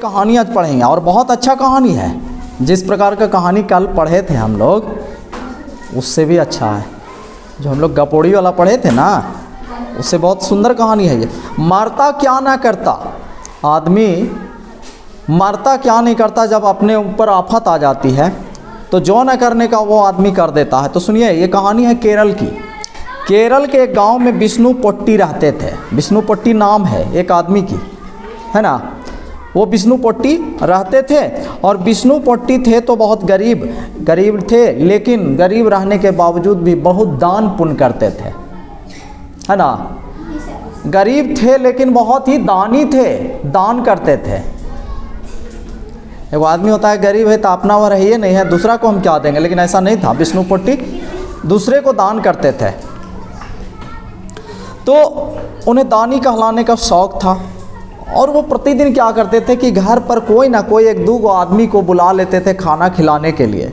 कहानी आज पढ़ेंगे और बहुत अच्छा कहानी है। जिस प्रकार का कहानी कल पढ़े थे हम लोग उससे भी अच्छा है। जो हम लोग गपोड़ी वाला पढ़े थे ना उससे बहुत सुंदर कहानी है ये। मरता क्या ना करता आदमी, मरता क्या नहीं करता जब अपने ऊपर आफत आ जाती है तो जो न करने का वो आदमी कर देता है। तो सुनिए ये कहानी है केरल की। केरल के एक गांव में विष्णु पोट्टी रहते थे। विष्णु पोट्टी नाम है एक आदमी की, है ना। वो विष्णु पोट्टी रहते थे और विष्णु पोट्टी थे तो बहुत गरीब थे, लेकिन गरीब रहने के बावजूद भी बहुत दान पुण्य करते थे, है ना। गरीब थे लेकिन बहुत ही दानी थे, दान करते थे। एक आदमी होता है गरीब है तो अपना वो रहिए नहीं है, दूसरा को हम क्या देंगे, लेकिन ऐसा नहीं था। विष्णु पोट्टी दूसरे को दान करते थे तो उन्हें दानी कहलाने का शौक़ था। और वो प्रतिदिन क्या करते थे कि घर पर कोई ना कोई एक दो आदमी को बुला लेते थे खाना खिलाने के लिए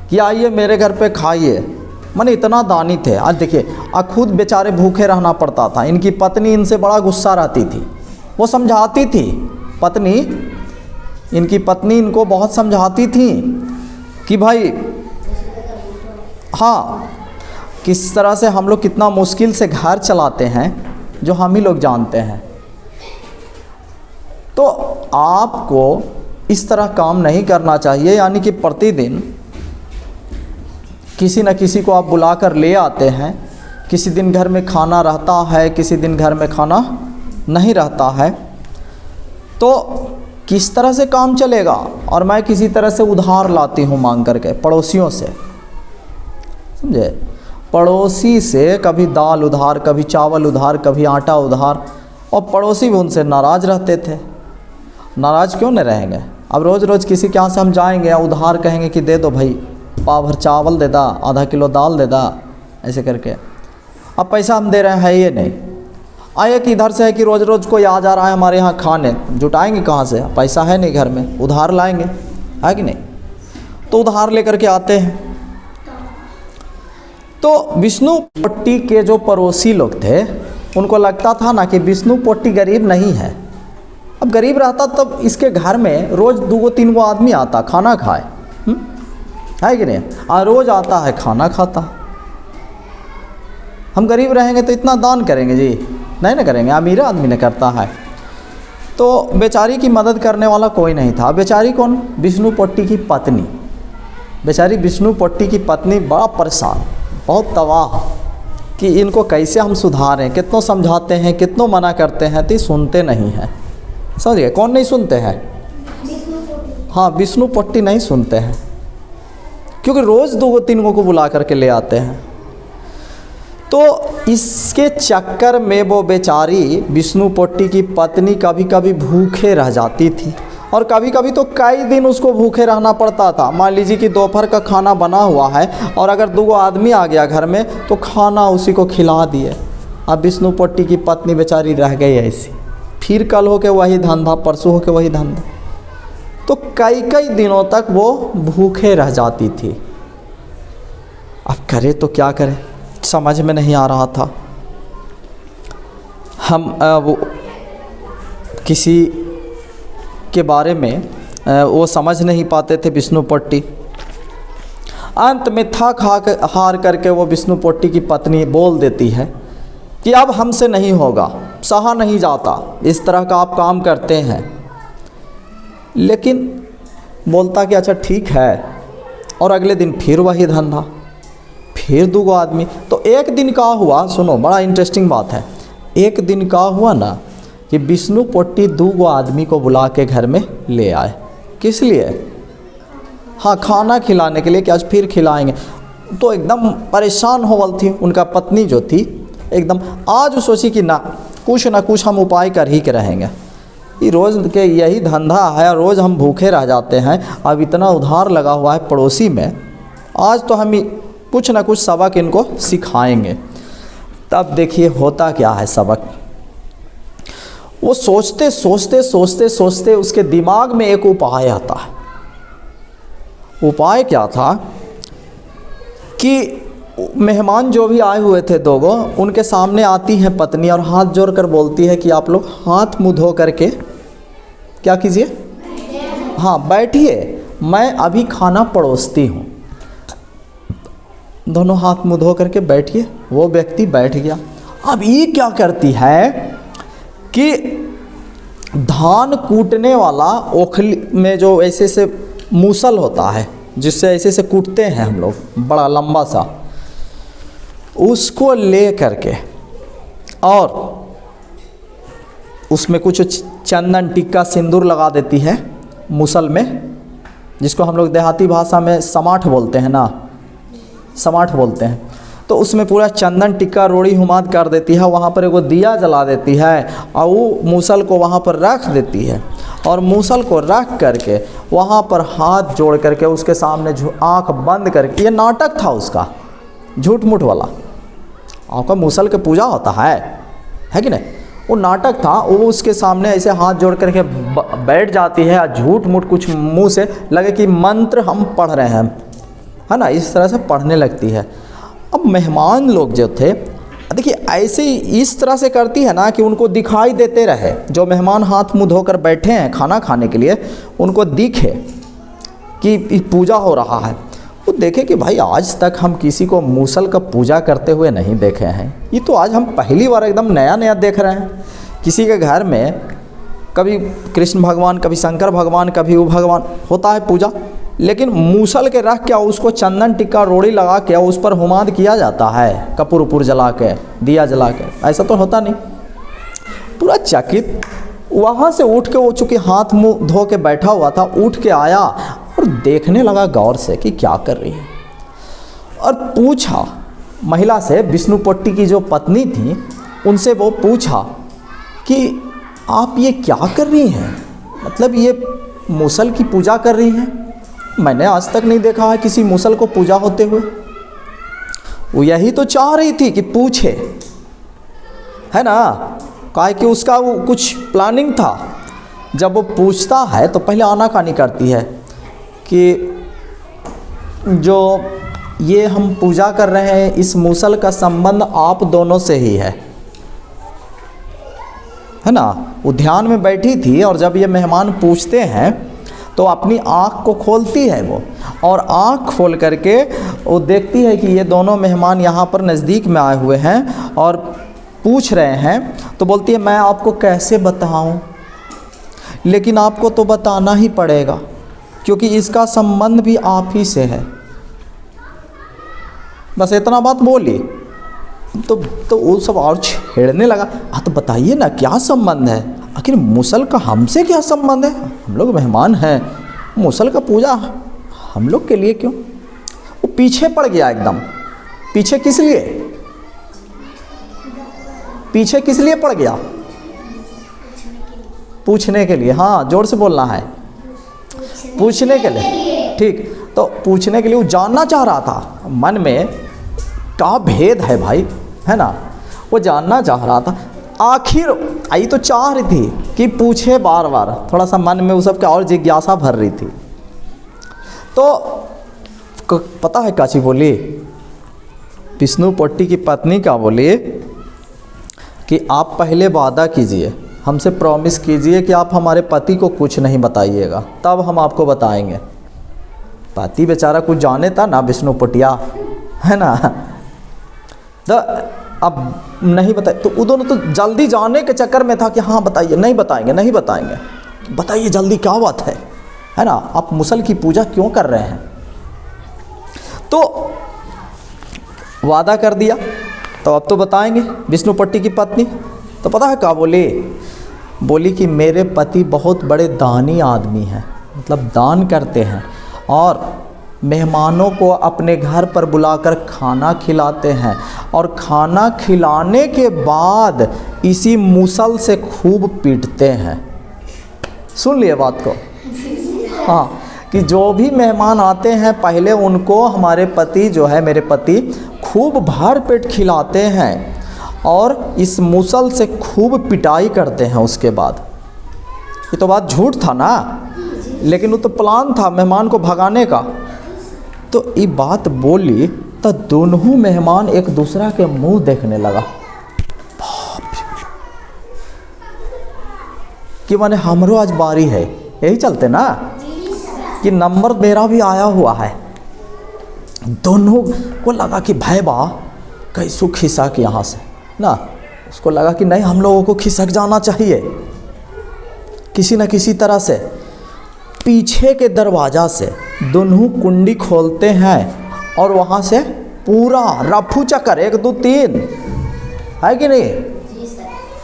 कि आइए मेरे घर पे खाइए। माने इतना दानी थे। आज देखिए खुद बेचारे भूखे रहना पड़ता था। इनकी पत्नी इनसे बड़ा गुस्सा रहती थी, वो समझाती थी। इनकी पत्नी इनको बहुत समझाती थी कि भाई हाँ किस तरह से हम लोग कितना मुश्किल से घर चलाते हैं जो हम ही लोग जानते हैं। तो आपको इस तरह काम नहीं करना चाहिए, यानी कि प्रतिदिन किसी न किसी को आप बुलाकर ले आते हैं। किसी दिन घर में खाना रहता है, किसी दिन घर में खाना नहीं रहता है, तो किस तरह से काम चलेगा। और मैं किसी तरह से उधार लाती हूँ मांग करके पड़ोसियों से, समझे। पड़ोसी से कभी दाल उधार, कभी चावल उधार, कभी आटा उधार, और पड़ोसी भी उनसे नाराज़ रहते थे। नाराज़ क्यों नहीं रहेंगे। अब रोज़ रोज़ किसी के यहाँ से हम जाएंगे या उधार कहेंगे कि दे दो भाई, पाव भर चावल दे दा, आधा किलो दाल दे दा, ऐसे करके। अब पैसा हम दे रहे हैं ये नहीं आए कि इधर से है कि रोज़ रोज़ कोई आ जा रहा है हमारे यहाँ खाने, जुटाएंगे कहाँ से, पैसा है नहीं घर में, उधार लाएंगे, है कि नहीं। तो उधार लेकर के आते हैं। तो विष्णु पोट्टी के जो पड़ोसी लोग थे उनको लगता था ना कि विष्णु पोट्टी गरीब नहीं है। अब गरीब रहता तब इसके घर में रोज़ 2-3 गो आदमी आता खाना खाए, है कि नहीं। रोज़ आता है खाना खाता। हम गरीब रहेंगे तो इतना दान करेंगे जी, नहीं ना करेंगे। अमीर आदमी ने करता है। तो बेचारी की मदद करने वाला कोई नहीं था। बेचारी कौन, विष्णु पोट्टी की पत्नी। बेचारी विष्णु पोट्टी की पत्नी बड़ा परेशान, बहुत तबाह कि इनको कैसे हम सुधारें। कितनों समझाते हैं, कितनों मना करते हैं, तो सुनते नहीं हैं। समझिए कौन नहीं सुनते हैं, हाँ विष्णु पोट्टी नहीं सुनते हैं, क्योंकि रोज़ 2-3 को बुला करके ले आते हैं। तो इसके चक्कर में वो बेचारी विष्णु पोट्टी की पत्नी कभी कभी भूखे रह जाती थी, और कभी कभी तो कई दिन उसको भूखे रहना पड़ता था। मान लीजिए कि दोपहर का खाना बना हुआ है और अगर 2 आदमी आ गया घर में तो खाना उसी को खिला दिए। अब विष्णु पोट्टी की पत्नी बेचारी रह गई ऐसी, फिर कल हो के वही धंधा, परसों हो के वही धंधा। तो कई दिनों तक वो भूखे रह जाती थी। अब करे तो क्या करें, समझ में नहीं आ रहा था। हम वो किसी के बारे में वो समझ नहीं पाते थे विष्णु पोट्टी। अंत में थक हार करके वो विष्णु पोट्टी की पत्नी बोल देती है कि अब हमसे नहीं होगा, सहा नहीं जाता, इस तरह का आप काम करते हैं। लेकिन बोलता कि अच्छा ठीक है। और अगले दिन फिर वही धंधा, फिर 2 आदमी। तो एक दिन का हुआ, सुनो बड़ा इंटरेस्टिंग बात है। एक दिन का हुआ ना कि विष्णु पोट्टी 2 आदमी को बुला के घर में ले आए। किस लिए, हाँ खाना खिलाने के लिए कि आज फिर खिलाएंगे। तो एकदम परेशान होवल थी उनका पत्नी जो थी, एकदम आज सोची कि ना कुछ हम उपाय कर ही के रहेंगे। ये रोज़ के यही धंधा है, रोज़ हम भूखे रह जाते हैं। अब इतना उधार लगा हुआ है पड़ोसी में, आज तो हम कुछ ना कुछ सबक इनको सिखाएंगे। तब देखिए होता क्या है सबक। वो सोचते उसके दिमाग में एक उपाय आता है। उपाय क्या था कि मेहमान जो भी आए हुए थे 2 उनके सामने आती है पत्नी और हाथ जोड़कर बोलती है कि आप लोग हाथ मुँह धो करके क्या कीजिए? हाँ बैठिए, मैं अभी खाना परोसती हूँ। दोनों हाथ मुँह धो करके बैठिए। वो व्यक्ति बैठ गया। अब ये क्या करती है कि धान कूटने वाला ओखली में जो ऐसे से मूसल होता है, जिससे ऐसे से कूटते हैं हम लोग, बड़ा लंबा सा, उसको ले करके और उसमें कुछ चंदन टिक्का सिंदूर लगा देती है मूसल में, जिसको हम लोग देहाती भाषा में समाठ बोलते हैं ना, समाठ बोलते हैं। तो उसमें पूरा चंदन टिक्का रोड़ी हुमाद कर देती है, वहाँ पर एगो दिया जला देती है और वो मूसल को वहाँ पर रख देती है। और मूसल को रख करके वहाँ पर हाथ जोड़ करके उसके सामने आँख बंद करके, ये नाटक था उसका, झूठ मूठ वाला। आपका मूसल के पूजा होता है कि नहीं? वो नाटक था। वो उसके सामने ऐसे हाथ जोड़ करके बैठ जाती है और झूठ मूठ कुछ मुंह से लगे कि मंत्र हम पढ़ रहे हैं, है ना, इस तरह से पढ़ने लगती है। अब मेहमान लोग जो थे, देखिए ऐसे ही इस तरह से करती है ना कि उनको दिखाई देते रहे, जो मेहमान हाथ मुंह धोकर बैठे हैं खाना खाने के लिए, उनको दिखे कि पूजा हो रहा है। वो देखे कि भाई आज तक हम किसी को मूसल का पूजा करते हुए नहीं देखे हैं, ये तो आज हम पहली बार एकदम नया नया देख रहे हैं। किसी के घर में कभी कृष्ण भगवान, कभी शंकर भगवान, कभी वो भगवान होता है पूजा, लेकिन मूसल के रख के उसको चंदन टिक्का रोड़ी लगा के उस पर हुमाद किया जाता है, कपूर उपूर जला के, दिया जला के, ऐसा तो होता नहीं। पूरा चकित वहाँ से उठ के, वो चूँकि हाथ मुंह धो के बैठा हुआ था, उठ के आया और देखने लगा गौर से कि क्या कर रही है। और पूछा महिला से, विष्णुपट्टी की जो पत्नी थी उनसे वो पूछा कि आप ये क्या कर रही हैं, मतलब ये मूसल की पूजा कर रही हैं? मैंने आज तक नहीं देखा है किसी मूसल को पूजा होते हुए। वो यही तो चाह रही थी कि पूछे, है ना, काहे कि उसका वो कुछ प्लानिंग था। जब वो पूछता है तो पहले आनाकानी करती है कि जो ये हम पूजा कर रहे हैं, इस मूसल का संबंध आप दोनों से ही है ना। वो ध्यान में बैठी थी और जब ये मेहमान पूछते हैं तो अपनी आँख को खोलती है वो, और आँख खोल करके वो देखती है कि ये दोनों मेहमान यहाँ पर नज़दीक में आए हुए हैं और पूछ रहे हैं। तो बोलती है मैं आपको कैसे बताऊँ, लेकिन आपको तो बताना ही पड़ेगा क्योंकि इसका संबंध भी आप ही से है। बस इतना बात बोली तो वो सब और छेड़ने लगा। हाँ तो बताइए ना क्या संबंध है, आखिर मूसल का हमसे क्या संबंध है, हम लोग मेहमान हैं, मूसल का पूजा हम लोग के लिए क्यों। वो पीछे पड़ गया एकदम। पीछे किस लिए, पीछे किस लिए पड़ गया? पूछने के लिए। हाँ जोर से बोलना है, पूछने के लिए। ठीक, तो पूछने के लिए वो जानना चाह रहा था, मन में क्या भेद है भाई, है ना, वो जानना चाह रहा था। आखिर आई तो चाह रही थी कि पूछे बार बार, थोड़ा सा मन में उस सब क्या और जिज्ञासा भर रही थी। तो पता है काची बोली, विष्णुपट्टी की पत्नी क्या बोली कि आप पहले वादा कीजिए, हमसे प्रॉमिस कीजिए कि आप हमारे पति को कुछ नहीं बताइएगा, तब हम आपको बताएंगे। पति बेचारा कुछ जाने था ना विष्णुपटिया, है ना, तो अब नहीं बताए। तो वो दोनों तो जल्दी जाने के चक्कर में था कि हाँ बताइए, नहीं बताएंगे, नहीं बताएंगे, बताइए जल्दी क्या बात है ना, आप मूसल की पूजा क्यों कर रहे हैं। तो वादा कर दिया, तो अब तो बताएंगे। विष्णुपट्टी की पत्नी तो पता है क्या बोली कि मेरे पति बहुत बड़े दानी आदमी हैं, मतलब दान करते हैं और मेहमानों को अपने घर पर बुलाकर खाना खिलाते हैं, और खाना खिलाने के बाद इसी मूसल से खूब पीटते हैं। सुन लिए बात को। हाँ, कि जो भी मेहमान आते हैं पहले उनको हमारे पति जो है, मेरे पति खूब भर पेट खिलाते हैं और इस मूसल से खूब पिटाई करते हैं उसके बाद। ये तो बात झूठ था ना, लेकिन वो तो प्लान था मेहमान को भगाने का। तो ये बात बोली तो दोनों मेहमान एक दूसरा के मुंह देखने लगा। कि माने हमरो आज बारी है, यही चलते ना कि नंबर मेरा भी आया हुआ है। दोनों को लगा कि भाई बा कैसो खिसक यहाँ से ना, उसको लगा कि नहीं हम लोगों को खिसक जाना चाहिए किसी न किसी तरह से। पीछे के दरवाज़ा से दोनों कुंडी खोलते हैं और वहाँ से पूरा रफू चक्कर 1 2 3 है कि नहीं,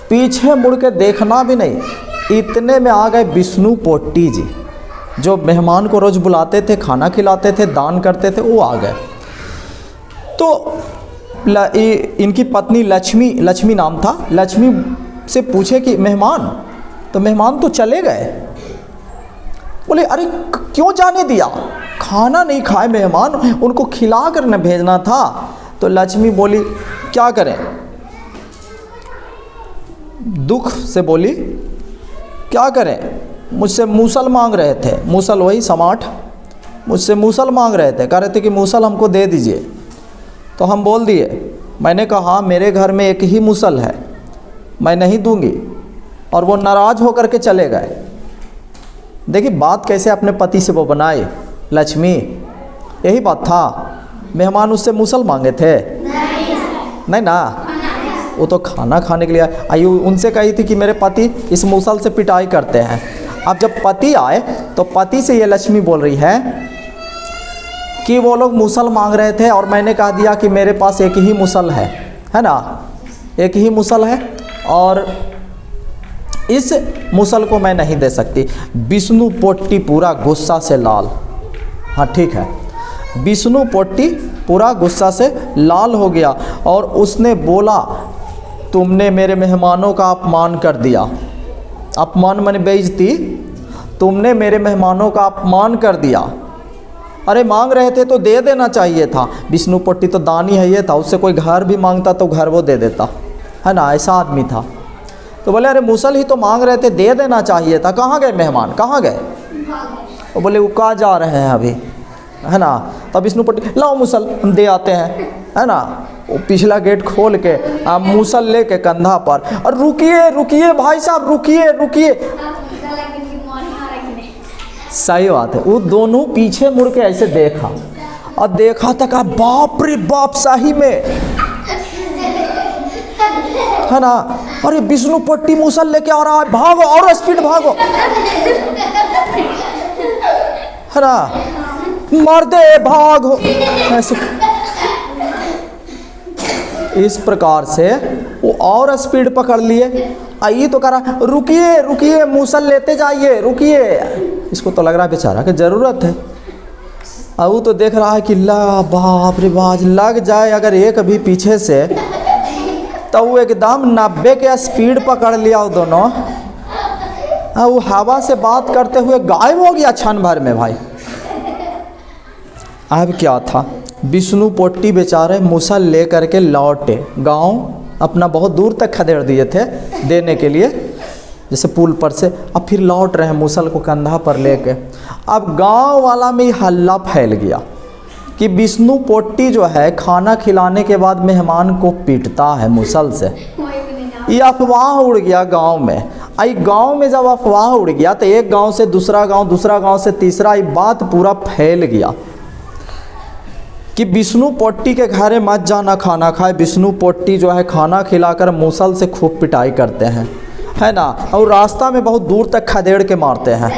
पीछे मुड़ के देखना भी नहीं। इतने में आ गए विष्णु पोट्टी जी, जो मेहमान को रोज़ बुलाते थे, खाना खिलाते थे, दान करते थे, वो आ गए। तो इनकी पत्नी लक्ष्मी नाम था, लक्ष्मी से पूछे कि मेहमान, तो मेहमान तो चले गए। बोले अरे क्यों जाने दिया, खाना नहीं खाए मेहमान, उनको खिला कर न भेजना था। तो लक्ष्मी बोली क्या करें, दुख से बोली क्या करें, मुझसे मूसल मांग रहे थे, मूसल वही समाट, मुझसे मूसल मांग रहे थे, कह रहे थे कि मूसल हमको दे दीजिए। तो हम बोल दिए, मैंने कहा मेरे घर में एक ही मूसल है, मैं नहीं दूंगी, और वो नाराज़ होकर के चले गए। देखिए बात कैसे अपने पति से वो बनाए लक्ष्मी, यही बात था। मेहमान उससे मूसल मांगे थे नहीं ना, वो तो खाना खाने के लिए आई, उनसे कही थी कि मेरे पति इस मूसल से पिटाई करते हैं। अब जब पति आए तो पति से ये लक्ष्मी बोल रही है कि वो लोग मूसल मांग रहे थे और मैंने कह दिया कि मेरे पास एक ही मूसल है ना, एक ही मूसल है और इस मूसल को मैं नहीं दे सकती। विष्णु पोट्टी पूरा गुस्सा से लाल, हाँ ठीक है, विष्णु पोट्टी पूरा गुस्सा से लाल हो गया और उसने बोला तुमने मेरे मेहमानों का अपमान कर दिया। अपमान माने बेइज्जती, तुमने मेरे मेहमानों का अपमान कर दिया। अरे मांग रहे थे तो दे देना चाहिए था। विष्णु पोट्टी तो दानी है, ये था, उससे कोई घर भी मांगता तो घर वो दे देता, है ना, ऐसा आदमी था। तो बोले अरे मूसल ही तो मांग रहे थे, दे देना चाहिए था, कहाँ गए मेहमान, कहाँ गए। वो बोले वो कहाँ जा रहे हैं अभी, है ना। तब विष्णु पोट्टी लाओ मूसल हम दे आते हैं, है ना। वो पिछला गेट खोल के मूसल ले के कंधा पर, और रुकिए रुकिए भाई साहब, रुकिए रुकिए। सही बात है, वो दोनों पीछे मुड़ के ऐसे देखा और देखा तक बाप रे बाप, सही में, है ना। अरे विष्णु पोट्टी मूसल लेके आ रहा है, भागो और स्पीड भागो, है ना, मार दे भागो, ऐसे इस प्रकार से वो और स्पीड पकड़ लिए। आई तो कह रहा रुकिए रुकिए, मूसल लेते जाइए, रुकिए। इसको तो लग रहा है बेचारा कि ज़रूरत है। अब वो तो देख रहा है कि ला बाप रे बाज लग जाए अगर एक भी पीछे से, तो वो एकदम 90 के स्पीड पकड़ लिया वो दोनों। वो हवा से बात करते हुए गायब हो गया क्षण भर में भाई। अब क्या था, विष्णु पोट्टी बेचारे मूसल ले करके लौटे गांव, अपना बहुत दूर तक खदेड़ दिए थे देने के लिए, जैसे पुल पर से। अब फिर लौट रहे हैं मूसल को कंधा पर लेके। अब गांव वाला में हल्ला फैल गया कि विष्णु पोट्टी जो है खाना खिलाने के बाद मेहमान को पीटता है मूसल से। ये अफवाह उड़ गया गांव में। आई गांव में जब अफवाह उड़ गया तो एक गांव से दूसरा गांव, दूसरा गांव से तीसरा, ये बात पूरा फैल गया कि विष्णु पोट्टी के घरे मत जाना खाना खाए। विष्णु पोट्टी जो है खाना खिलाकर मूसल से खूब पिटाई करते हैं, है ना, और रास्ता में बहुत दूर तक खदेड़ के मारते हैं।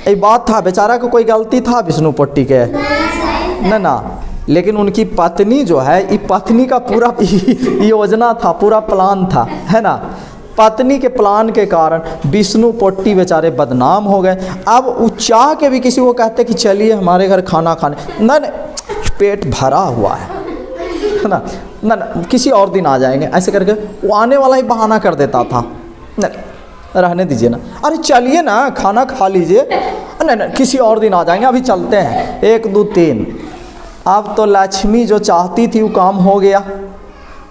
ये बात था, बेचारा को कोई गलती था विष्णु पोट्टी के ना, लेकिन उनकी पत्नी जो है, ये पत्नी का पूरा योजना था, पूरा प्लान था, है ना। पत्नी के प्लान के कारण विष्णु पोट्टी बेचारे बदनाम हो गए। अब वो चाह के भी किसी को कहते कि चलिए हमारे घर खाना खाने, ना पेट भरा हुआ है ना, ना किसी और दिन आ जाएंगे, ऐसे करके वो आने वाला ही बहाना कर देता था। न रहने दीजिए ना, अरे चलिए ना खाना खा लीजिए, नहीं किसी और दिन आ जाएंगे, अभी चलते हैं 1 2 3। अब तो लक्ष्मी जो चाहती थी वो काम हो गया।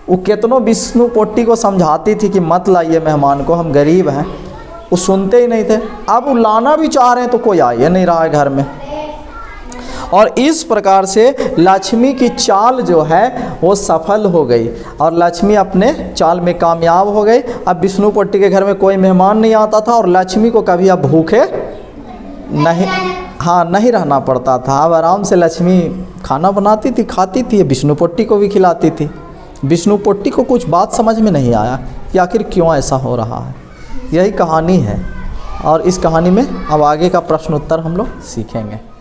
वो कितनों विष्णु पोट्टी को समझाती थी कि मत लाइए मेहमान को, हम गरीब हैं, वो सुनते ही नहीं थे। अब वो लाना भी चाह रहे हैं तो कोई आ ही नहीं रहा है घर में। और इस प्रकार से लक्ष्मी की चाल जो है वो सफल हो गई और लक्ष्मी अपने चाल में कामयाब हो गई। अब विष्णुपट्टी के घर में कोई मेहमान नहीं आता था और लक्ष्मी को कभी अब भूखे नहीं रहना पड़ता था। अब आराम से लक्ष्मी खाना बनाती थी, खाती थी, विष्णुपट्टी को भी खिलाती थी। विष्णुपट्टी को कुछ बात समझ में नहीं आया कि आखिर क्यों ऐसा हो रहा है। यही कहानी है और इस कहानी में अब आगे का प्रश्न उत्तर हम लोग सीखेंगे।